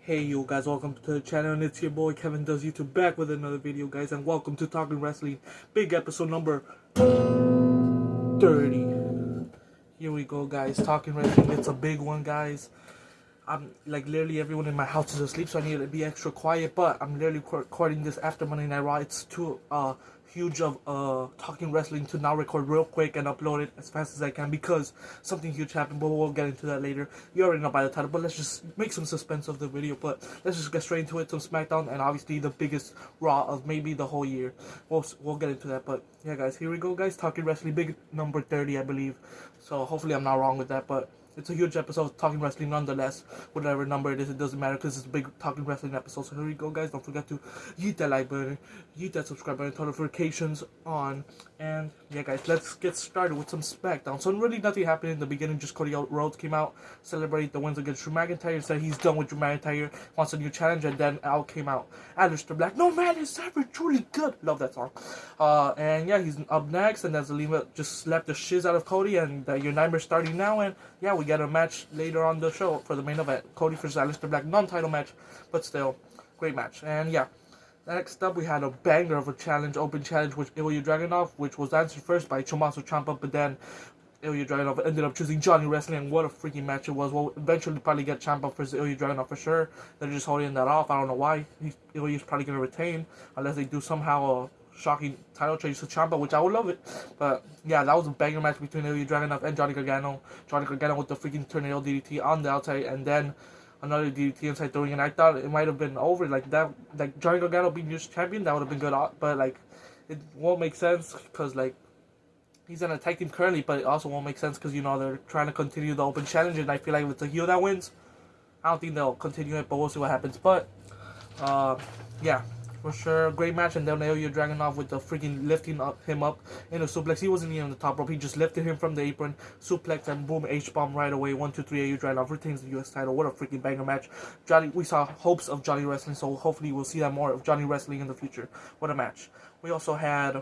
Hey you guys, welcome to the channel, and it's your boy Kevin Does YouTube back with another video, guys, and welcome to Talking Wrestling, big episode number 30. Here we go, guys. Talking Wrestling, it's a big one, guys. I'm like literally everyone in my house is asleep, so I need to be extra quiet. But I'm literally recording this after Monday Night Raw. It's too huge of Talking Wrestling to now record real quick and upload it as fast as I can because something huge happened. But we'll get into that later. You already know by the title, but let's just make some suspense of the video. But let's just get straight into it. Some SmackDown and obviously the biggest Raw of maybe the whole year. We'll get into that. But yeah, guys, here we go, guys. Talking Wrestling, big number 30, I believe. So hopefully I'm not wrong with that, but. It's a huge episode of Talking Wrestling nonetheless. Whatever number it is, it doesn't matter because it's a big Talking Wrestling episode. So here we go, guys. Don't forget to hit that like button, hit that subscribe button, turn notifications on. And yeah, guys, let's get started with some SmackDown. So really nothing happened in the beginning. Just Cody Rhodes came out, celebrated the wins against Drew McIntyre, said he's done with Drew McIntyre, wants a new challenge, and then out came out Aleister Black. No man is ever truly good. Love that song. And yeah, he's up next, and then Zelina just slapped the shiz out of Cody, and your nightmare's starting now. And yeah, we get a match later on the show for the main event. Cody versus Aleister Black, non-title match, but still, great match. And yeah, next up we had a banger of a challenge, open challenge with Ilya Dragunov, which was answered first by Tommaso Ciampa, but then Ilya Dragunov ended up choosing Johnny Wrestling, and what a freaking match it was. We'll eventually probably get Ciampa versus Ilya Dragunov for sure. They're just holding that off. I don't know why. Ilya's probably going to retain, unless they do somehow a shocking title change to Ciampa, which I would love it. But yeah, that was a banger match between Ilya Dragunov and Johnny Gargano. Johnny Gargano with the freaking tornado DDT on the outside, and then another DDT inside throwing. And I thought it might have been over like that. Like Johnny Gargano being your champion, that would have been good. But like, it won't make sense because like he's in a tag team currently. But it also won't make sense because you know they're trying to continue the open challenge, and I feel like if it's a heel that wins, I don't think they'll continue it. But we'll see what happens. But yeah. For sure, great match, and then Ilya Dragunov with the freaking lifting him up in a suplex. He wasn't even on the top rope. He just lifted him from the apron, suplex, and boom, H-bomb right away. 1, 2, 3, Ilya Dragunov retains the U.S. title. What a freaking banger match. We saw hopes of Johnny Wrestling, so hopefully we'll see that more of Johnny Wrestling in the future. What a match. We also had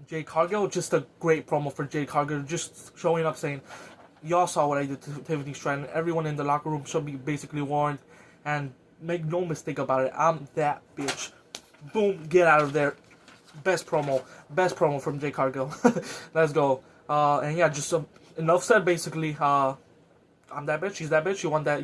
Jade Cargill, just a great promo for Jade Cargill, just showing up saying, y'all saw what I did to Tiffany Stratton. Everyone in the locker room should be basically warned, and make no mistake about it, I'm that bitch. Boom, get out of there. Best promo from Jade Cargill. Let's go. And yeah, just enough said. Basically, I'm that bitch. She's that bitch. She won that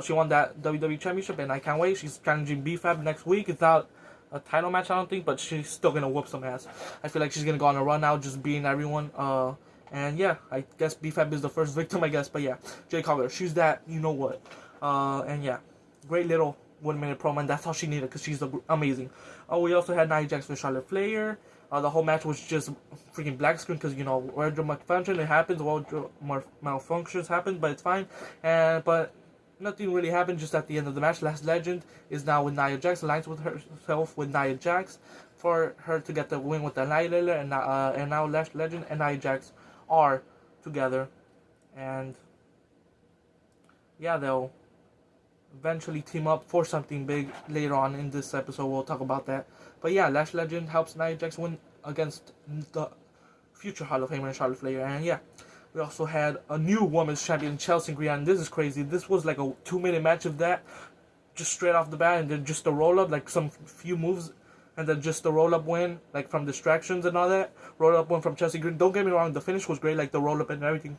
she won that WWE Championship, and I can't wait. She's challenging BFAB next week. It's not a title match, I don't think, but she's still gonna whoop some ass. I feel like she's gonna go on a run now, just beating everyone. And yeah, I guess BFAB is the first victim, I guess. But yeah, Jade Cargill, she's that. You know what? And yeah. Great little 1 minute promo, and that's all she needed because she's amazing. We also had Nia Jax with Charlotte Flair. The whole match was just freaking black screen because, you know, wardrobe malfunction, it happens, wardrobe malfunctions happen, but it's fine. But nothing really happened just at the end of the match. Last Legend is now with Nia Jax, aligns with herself with Nia Jax for her to get the win with the Annihilator, and now Last Legend and Nia Jax are together. And yeah, they'll eventually team up for something big later on in this episode. We'll talk about that. But yeah, Lash Legend helps Nia Jax win against the future Hall of Famer Charlotte Flair. And yeah, we also had a new women's champion, Chelsea Green. And this is crazy. This was like a 2-minute match of that, just straight off the bat, and then just a roll up, like some few moves, and then just the roll up win, like from distractions and all that. Roll up win from Chelsea Green. Don't get me wrong, the finish was great, like the roll up and everything.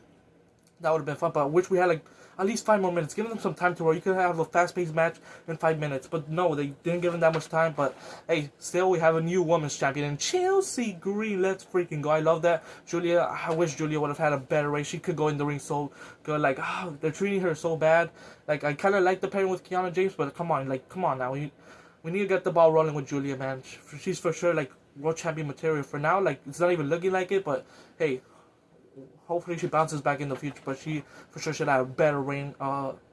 That would have been fun, but I wish we had like at least 5 more minutes. Give them some time to roll. You could have a fast-paced match in 5 minutes, but no, they didn't give them that much time. But hey, still we have a new women's champion, and Chelsea Green. Let's freaking go! I love that. Julia, I wish Julia would have had a better race. She could go in the ring so good. Like, they're treating her so bad. Like, I kind of like the pairing with Kiana James, but come on now. We need to get the ball rolling with Julia, man. She's for sure like world champion material for now. Like, it's not even looking like it, but hey. Hopefully she bounces back in the future, but she for sure should have a better reign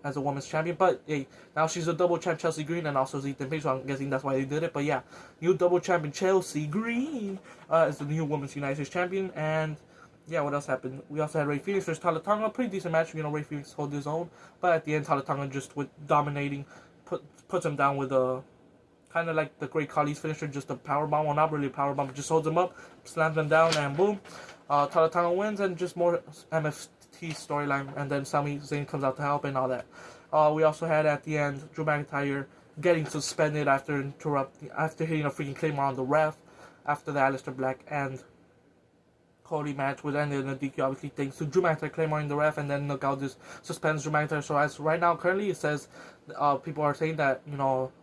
as a women's champion. But hey, now she's a double champ, Chelsea Green, and also Ethan Page, so I'm guessing that's why they did it. But yeah, new double champion Chelsea Green is the new women's United States champion. And yeah, what else happened? We also had Ray Phoenix versus Tala Tonga, pretty decent match. You know, Ray Phoenix hold his own, but at the end, Tala Tonga just with dominating, puts him down with a kind of like the Great Khali's finisher, just a powerbomb. Well, not really a powerbomb, but just holds him up, slams him down, and boom. Tala Tonga wins, and just more MF T storyline, and then Sami Zayn comes out to help and all that. We also had at the end Drew McIntyre getting suspended after hitting a freaking Claymore on the ref. After the Aleister Black and Cody match would end in a DQ, obviously thanks to Drew McIntyre claimoring the ref, and then Knockout just suspends Drew McIntyre. So as right now, currently it says people are saying that,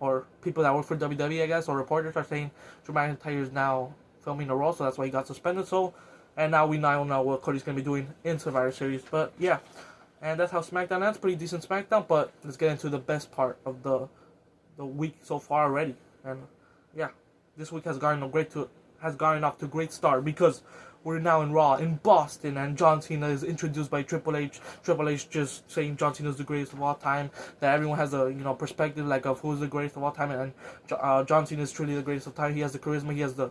or people that work for WWE, I guess, or reporters are saying Drew McIntyre is now filming a role, so that's why he got suspended. So, and now we now know what Cody's gonna be doing in Survivor Series. But yeah, and that's how SmackDown ends. Pretty decent SmackDown, but let's get into the best part of the week so far already. And yeah, this week has gotten off to a great start because we're now in Raw in Boston, and John Cena is introduced by Triple H. Triple H just saying John Cena is the greatest of all time. That everyone has a perspective like of who's the greatest of all time, and John Cena is truly the greatest of all time. He has the charisma. He has the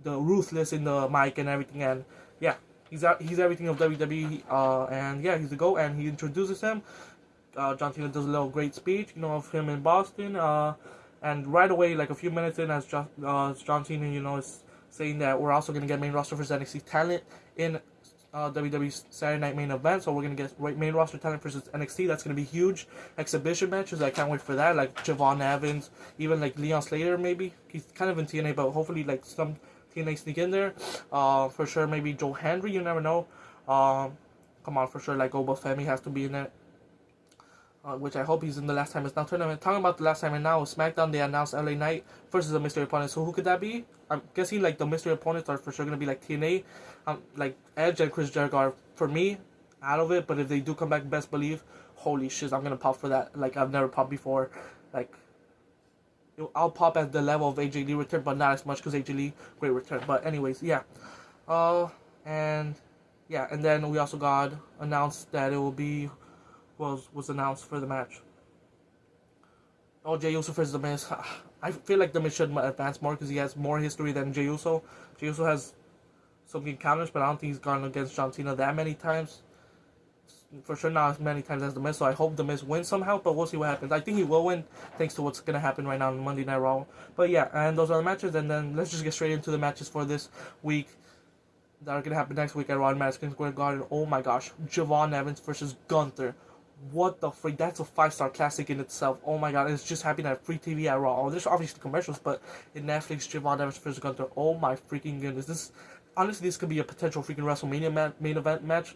the ruthless in the mic and everything. And yeah, he's everything of WWE. And yeah, he's the GOAT. And he introduces him. John Cena does a little great speech, of him in Boston. And right away, like a few minutes in, as John Cena, is saying that we're also going to get main roster versus NXT talent in WWE's Saturday Night Main Event. So we're going to get main roster talent versus NXT. That's going to be huge exhibition matches. I can't wait for that. Like Javon Evans, even like Leon Slater maybe. He's kind of in TNA, but hopefully like some TNA sneak in there. For sure, maybe Joe Hendry. You never know. Come on, for sure, like Oba Femi has to be in it. Which I hope he's in the Last Time Is Now tournament. Talking about the Last Time Is Now, SmackDown, they announced LA Knight versus a mystery opponent. So who could that be? I'm guessing like the mystery opponents are for sure going to be like TNA. Like Edge and Chris Jericho are, for me, out of it. But if they do come back, best believe, holy shit, I'm going to pop for that. Like I've never popped before. Like, I'll pop at the level of AJ Lee return, but not as much because AJ Lee, great return. But anyways, yeah. And then we also got announced that it will be... was announced for the match. Jey Uso versus The Miz. I feel like The Miz should advance more because he has more history than Jey Uso. Jey Uso has some encounters, but I don't think he's gone against John Cena that many times. For sure not as many times as The Miz, so I hope The Miz wins somehow, but we'll see what happens. I think he will win, thanks to what's going to happen right now on Monday Night Raw. But yeah, and those are the matches, and then let's just get straight into the matches for this week that are going to happen next week at Raw and Madison Square Garden. Oh my gosh, Javon Evans versus Gunther. What the freak? That's a 5-star classic in itself. Oh my god, it's just happening at free TV at Raw. Oh, there's obviously commercials, but in Netflix, Javon Evans versus Gunther. Oh my freaking goodness. This could be a potential freaking WrestleMania main event match.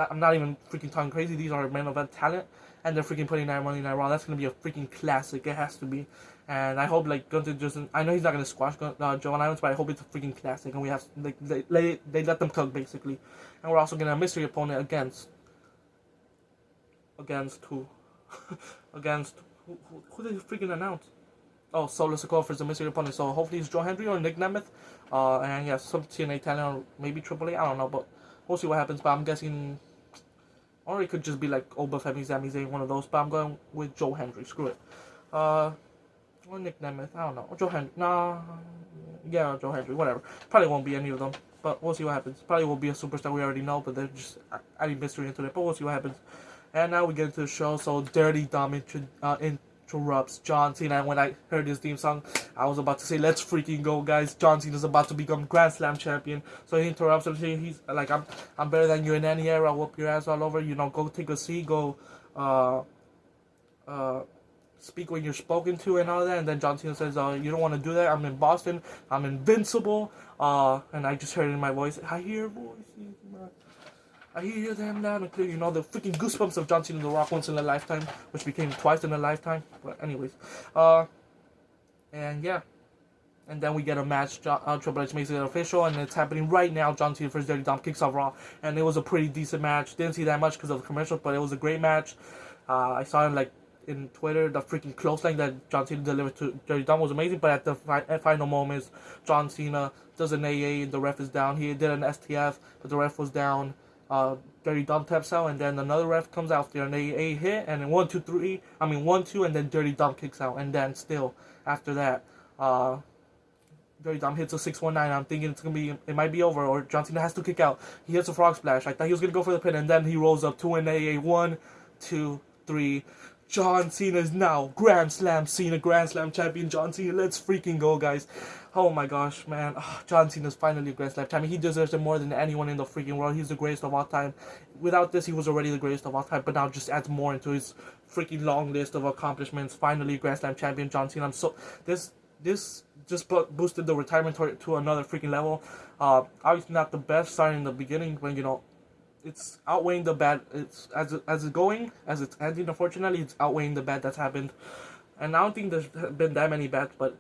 I'm not even freaking talking crazy. These are main event talent, and they're freaking putting that on Monday Night Raw. That's going to be a freaking classic. It has to be. And I hope, like, Gunther doesn't... I know he's not going to squash Javon Evans, but I hope it's a freaking classic. And we have... Like, they let them cook, basically. And we're also going to have a mystery opponent against who? Against who did he freaking announce? Oh, Solo Sikoa for the mystery opponent. So hopefully it's Joe Hendry or Nick Nemeth. And yeah, some TNA talent or maybe AAA. I don't know, but we'll see what happens. But I'm guessing, or it could just be like Oba Femi, Sami Zayn, one of those. But I'm going with Joe Hendry. Screw it. Or Nick Nemeth. I don't know. Or Joe Hendry. Nah. Yeah, Joe Hendry. Whatever. Probably won't be any of them. But we'll see what happens. Probably will be a superstar we already know, but they're just adding mystery into it. But we'll see what happens. And now we get into the show. So Dirty Dom interrupts John Cena. And when I heard his theme song, I was about to say, let's freaking go, guys. John Cena's about to become Grand Slam champion. So he interrupts him. He's like, I'm better than you in any era. I'll whoop your ass all over. Go take a seat. Go speak when you're spoken to and all that. And then John Cena says, you don't want to do that. I'm in Boston. I'm invincible. And I just heard it in my voice, I hear voices. I hear them loud and clear. The freaking goosebumps of John Cena and The Rock once in a lifetime, which became twice in a lifetime. But anyways, and yeah, and then we get a match. Triple H makes it official, and it's happening right now. John Cena versus Dirty Dom kicks off Raw, and it was a pretty decent match. Didn't see that much because of the commercials, but it was a great match. I saw it in Twitter, the freaking clothesline that John Cena delivered to Dirty Dom was amazing, but at the final moments, John Cena does an AA and the ref is down. He did an STF, but the ref was down. Dirty Dom taps out, and then another ref comes out after an AA hit, and then 1, 2, 3, 1, 2, and then Dirty Dom kicks out, and then still, after that, Dirty Dom hits a 619. I'm thinking it might be over, or John Cena has to kick out. He hits a frog splash. I thought he was going to go for the pin, and then he rolls up to an AA. 1, 2, 3. John Cena is now Grand Slam Cena, Grand Slam champion John Cena. Let's freaking go, guys. Oh my gosh, man. John Cena's finally a Grand Slam champion. He deserves it more than anyone in the freaking world. He's the greatest of all time. Without this, he was already the greatest of all time, but now just adds more into his freaking long list of accomplishments. Finally, Grand Slam champion John Cena. This just boosted the retirement to another freaking level. Obviously not the best starting in the beginning when, you know, it's outweighing the bad. It's as it's going, as it's ending. Unfortunately, it's outweighing the bad that's happened, and I don't think there's been that many bad. But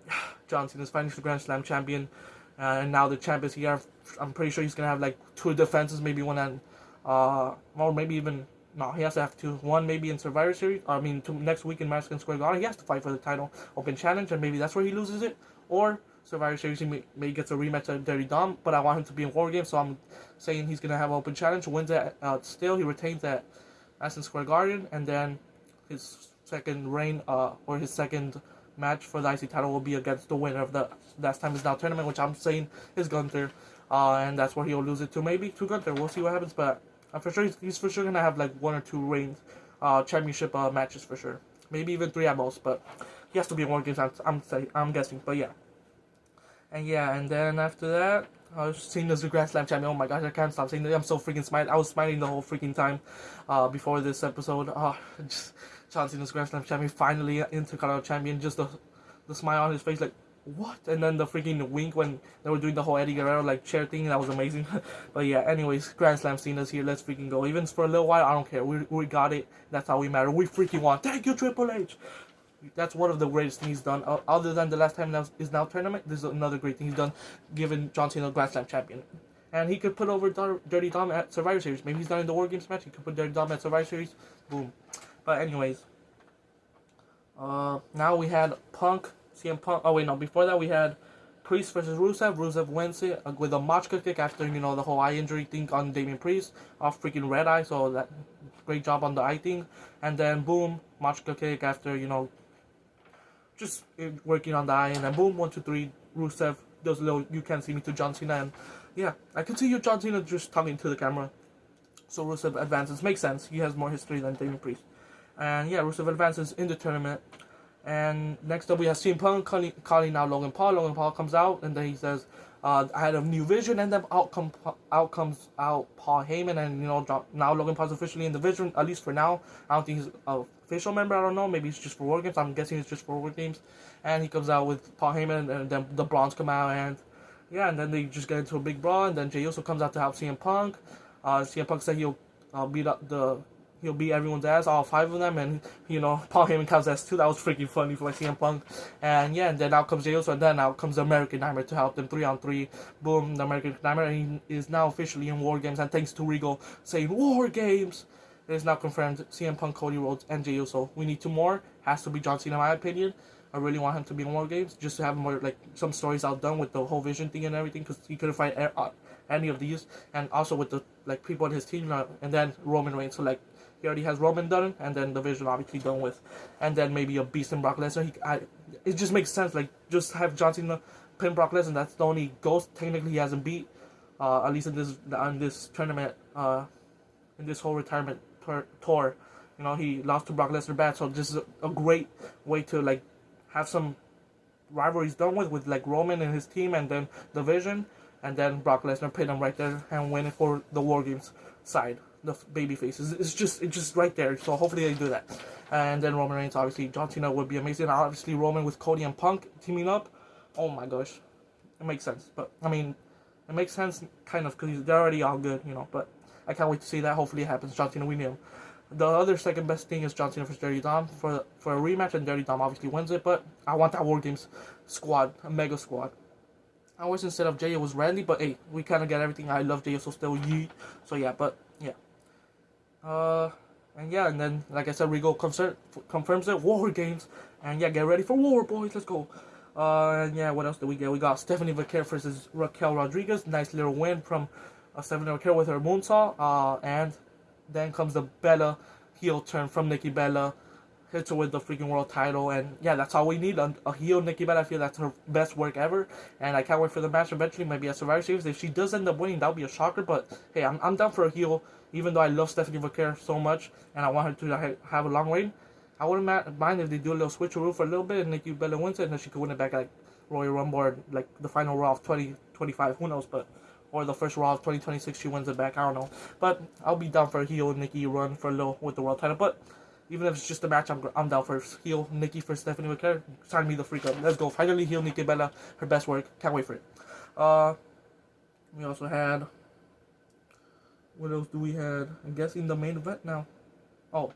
John Cena is finally the Grand Slam champion, and now the champ is here. I'm pretty sure he's gonna have like 2 defenses, maybe one and or maybe even no, he has to have 2. One maybe in Survivor Series. I mean, next week in Madison Square Garden, he has to fight for the title, Open Challenge, and maybe that's where he loses it, or Survivor Series, he may get a rematch at Dirty Dom, but I want him to be in War Games, so I'm saying he's going to have an Open Challenge, wins it still, he retains at Madison Square Garden, and then his second reign, or his second match for the IC title will be against the winner of the Last Time Is Now tournament, which I'm saying is Gunther, and that's where he'll lose it to, maybe to Gunther. We'll see what happens, but I'm for sure he's for sure going to have like 1 or 2 reigns, championship matches for sure, maybe even 3 at most, but he has to be in War Games, I'm guessing, but yeah. And yeah, and then after that, I was seeing as the Grand Slam champion. Oh my gosh, I can't stop saying that. I'm so freaking smiling. I was smiling the whole freaking time before this episode. Just John Cena's Grand Slam champion, finally Intercontinental champion. Just the smile on his face, like, what? And then the freaking wink when they were doing the whole Eddie Guerrero like chair thing. That was amazing. But yeah, anyways, Grand Slam Cena's here. Let's freaking go. Even for a little while, I don't care. We got it. That's how we matter. We freaking won. Thank you, Triple H. That's one of the greatest things he's done. Other than the Last Time Is Now tournament, this is another great thing he's done, giving John Cena a Grand Slam champion. And he could put over Dirty Dom at Survivor Series. Maybe he's done in the War Games match. He could put Dirty Dom at Survivor Series. Boom. But anyways, now we had Punk, CM Punk. Oh wait, no. Before that, we had Priest versus Rusev. Rusev wins it with a Machka kick after, you know, the whole eye injury thing on Damian Priest, off freaking red eye. So that great job on the eye thing. And then boom, Machka kick after, you know, just working on the eye, and then boom, 1, 2, 3, Rusev does a little "you can't see me" to John Cena, and yeah, I can see you, John Cena, just talking to the camera. So Rusev advances. Makes sense. He has more history than Damian Priest, and yeah, Rusev advances in the tournament. And next up we have CM Punk calling out Logan Paul. Logan Paul comes out, and then he says, I had a new vision, and then out comes Paul Heyman, and you know, now Logan Paul's officially in the vision, at least for now. I don't think he's an official member, I don't know, maybe it's just for War Games, I'm guessing it's just for War Games. And he comes out with Paul Heyman, and then the Brawns come out, and yeah, and then they just get into a big brawl, and then Jey Uso comes out to help CM Punk. CM Punk said he'll beat everyone's ass, all 5 of them, and you know, Paul Heyman counts as 2. That was freaking funny for CM Punk. And yeah, and then out comes Jey Uso, and then out comes the American Nightmare to help them 3-on-3. Boom, the American Nightmare, and he is now officially in War Games, and thanks to Regal saying War Games, it is now confirmed CM Punk, Cody Rhodes, and Jey Uso. We need 2 more. Has to be John Cena, in my opinion. I really want him to be in War Games, just to have more, like, some stories outdone with the whole Vision thing and everything, because he couldn't fight any of these, and also with the, like, people on his team, and then Roman Reigns, so, like, he already has Roman done, and then the Vision obviously done with, and then maybe a Beast in Brock Lesnar. It just makes sense, like, just have John Cena pin Brock Lesnar. That's the only ghost technically he hasn't beat, at least in this tournament, in this whole retirement tour. You know, he lost to Brock Lesnar bad, so this is a great way to, like, have some rivalries done with like Roman and his team, and then the Vision, and then Brock Lesnar pin him right there and win it for the War Games side, the baby faces. It's just right there. So hopefully they do that. And then Roman Reigns, obviously John Cena would be amazing. Obviously Roman with Cody and Punk teaming up. Oh my gosh, it makes sense. But I mean, it makes sense kind of because they're already all good, you know. But I can't wait to see that. Hopefully it happens. John Cena, we need him. The other second best thing is John Cena versus Dirty Dom for a rematch, and Dirty Dom obviously wins it. But I want that War Games squad, a mega squad. I wish instead of Jey it was Randy, but hey, we kind of get everything. I love Jey, so still yeet. So yeah, but yeah. And yeah, and then like I said, Regal confirms it, War Games, and yeah, get ready for war, boys. Let's go. And yeah, what else did we get? We got Stephanie Vaquer versus Raquel Rodriguez. Nice little win from Stephanie Vaquer with her moonsault. And then comes the Bella heel turn from Nikki Bella. Hits her with the freaking world title. And yeah, that's all we need. A heel Nikki Bella. I feel that's her best work ever. And I can't wait for the match eventually. Maybe at Survivor Series. If she does end up winning, that would be a shocker. But hey, I'm down for a heel. Even though I love Stephanie Vaquer so much. And I want her to have a long reign. I wouldn't mind if they do a little switcheroo for a little bit and Nikki Bella wins it, and then she could win it back like Royal Rumble or like the final Raw of 2025. Who knows? But or the first Raw of 2026, she wins it back. I don't know. But I'll be down for a heel Nikki run for a little with the world title. But even if it's just a match, I'm down for heel Nikki for Stephanie McClure. Sign me the freak up. Let's go. Finally heel Nikki Bella. Her best work. Can't wait for it. We also had. What else do we had? I'm guessing the main event now. Oh,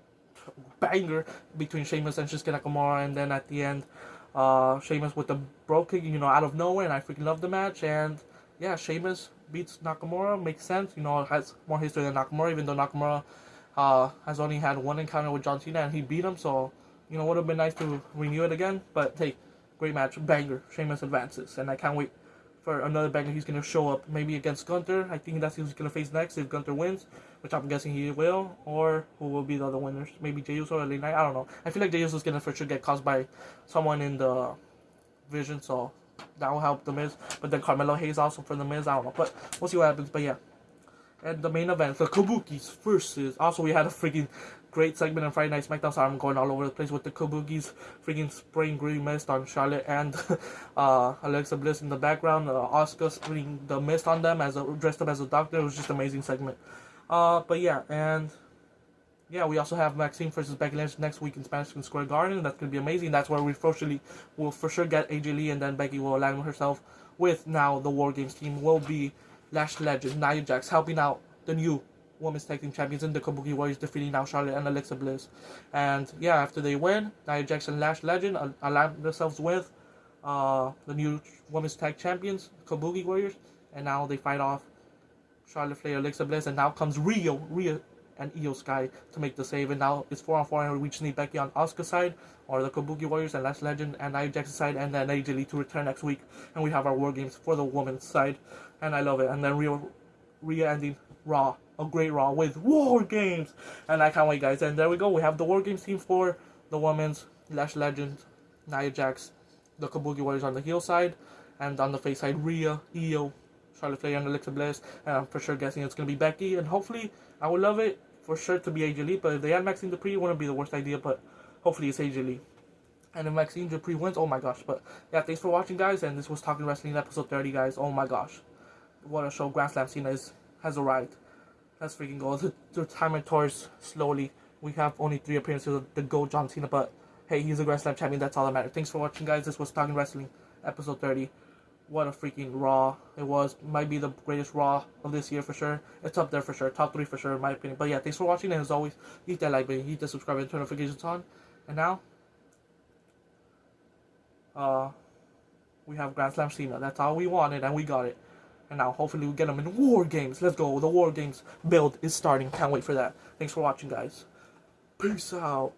banger between Sheamus and Shinsuke Nakamura, and then at the end, Sheamus with the bro kick, out of nowhere, and I freaking love the match. And yeah, Sheamus beats Nakamura, makes sense. Has more history than Nakamura, even though Nakamura has only had one encounter with John Cena and he beat him. So would have been nice to renew it again. But hey, great match, banger. Sheamus advances, and I can't wait for another banger. He's going to show up maybe against Gunther. I think that's who he's going to face next if Gunther wins, which I'm guessing he will. Or who will be the other winners? Maybe Jey Uso or LA Knight. I don't know. I feel like Jey Uso is going to for sure get caused by someone in the Vision, so that will help The Miz. But then Carmelo Hayes also for The Miz. I don't know. But we'll see what happens. But yeah. And the main event, the Kabukis versus. Also, we had a freaking great segment on Friday Night SmackDown. So I'm going all over the place with the Kabukis freaking spraying green mist on Charlotte and Alexa Bliss in the background. Asuka spraying the mist on them dressed up as a doctor. It was just an amazing segment. But yeah, and yeah, we also have Maxine versus Becky Lynch next week in Madison Square Garden. That's gonna be amazing. That's where we'll for sure get AJ Lee, and then Becky will align herself with now the War Games team will be Lash Legend, Nia Jax helping out the new Women's Tag Team Champions in the Kabuki Warriors, defeating now Charlotte and Alexa Bliss. And yeah, after they win, Nia Jax and Lash Legend align themselves with the new Women's Tag Champions, Kabuki Warriors, and now they fight off Charlotte Flair, Alexa Bliss, and now comes Rhea and Io Sky to make the save. And now it's 4-on-4, and we just need Becky on Asuka's side, or the Kabuki Warriors and Lash Legend and Nia Jax's side, and then AJ Lee to return next week. And we have our War Games for the women's side, and I love it. And then Rhea ending Raw, a great Raw with War Games, and I can't wait, guys. And there we go. We have the War Games team for the women's, Lash Legend, Nia Jax, the Kabuki Warriors on the heel side, and on the face side, Rhea, Io, Charlotte Flair, and Alexa Bliss. And I'm for sure guessing it's gonna be Becky, and hopefully I would love it for sure to be AJ Lee. But if they had Maxine Dupree, it wouldn't be the worst idea. But hopefully it's AJ Lee. And if Maxine Dupree wins, oh my gosh. But yeah, thanks for watching, guys. And this was Talking Wrestling episode 30, guys. Oh my gosh, what a show! Grand Slam Cena has arrived. Let's freaking go. The timing tours slowly. We have only 3 appearances of the GOAT John Cena, but hey, he's a Grand Slam champion. That's all that matters. Thanks for watching, guys. This was Talking Wrestling episode 30. What a freaking Raw it was. Might be the greatest Raw of this year for sure. It's up there for sure. Top 3 for sure in my opinion. But yeah, thanks for watching. And as always, hit that like button, hit the subscribe and turn notifications on. And now, we have Grand Slam Cena. That's all we wanted, and we got it. And now, hopefully, we get them in War Games. Let's go. The War Games build is starting. Can't wait for that. Thanks for watching, guys. Peace out.